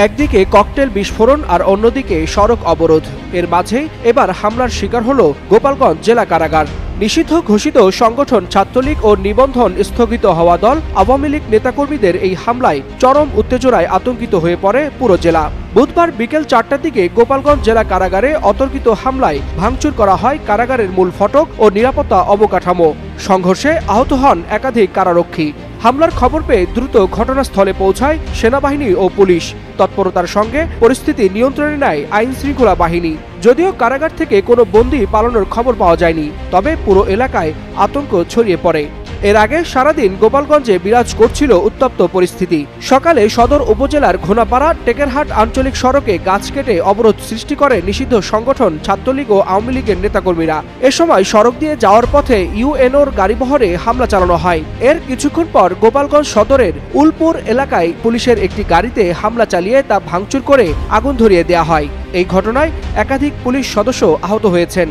একদিকে ককটেল বিস্ফোরণ আর অন্যদিকে সড়ক অবরোধ। এর মাঝেই এবার হামলার শিকার হল গোপালগঞ্জ জেলা কারাগার। নিষিদ্ধ ঘোষিত সংগঠন ছাত্রলীগ ও নিবন্ধন স্থগিত হওয়া দল আওয়ামী লীগ নেতাকর্মীদের এই হামলায় চরম উত্তেজনায় আতঙ্কিত হয়ে পড়ে পুরো জেলা। বুধবার বিকেল 4টার দিকে গোপালগঞ্জ জেলা কারাগারে অতর্কিত হামলায় ভাঙচুর করা হয় কারাগারের মূল ফটক ও নিরাপত্তা অবকাঠামো। সংঘর্ষে আহত হন একাধিক কারারক্ষী। হামলার খবর পেয়ে দ্রুত ঘটনাস্থলে পৌঁছায় সেনাবাহিনী ও পুলিশ। তৎপরতার সঙ্গে পরিস্থিতি নিয়ন্ত্রণে নেয় আইন শৃঙ্খলা বাহিনী। যদিও কারাগার থেকে কোনো বন্দী পালানোর খবর পাওয়া যায়নি, তবে পুরো এলাকায় আতঙ্ক ছড়িয়ে পড়ে। এর আগে সারাদিন গোপালগঞ্জে বিরাজ করছিল উত্তপ্ত পরিস্থিতি। সকালে সদর উপজেলার ঘোনাপাড়া টেকেরহাট আঞ্চলিক সড়কে গাছ কেটে অবরোধ সৃষ্টি করে নিষিদ্ধ সংগঠন ছাত্রলীগ ও আওয়ামী লীগের নেতাকর্মীরা। এ সময় সড়ক দিয়ে যাওয়ার পথে ইউএনওর গাড়িবহরে হামলা চালানো হয়। এর কিছুক্ষণ পর গোপালগঞ্জ সদরের উলপুর এলাকায় পুলিশের একটি গাড়িতে হামলা চালিয়ে তা ভাঙচুর করে আগুন ধরিয়ে দেওয়া হয়। এই ঘটনায় একাধিক পুলিশ সদস্য আহত হয়েছেন।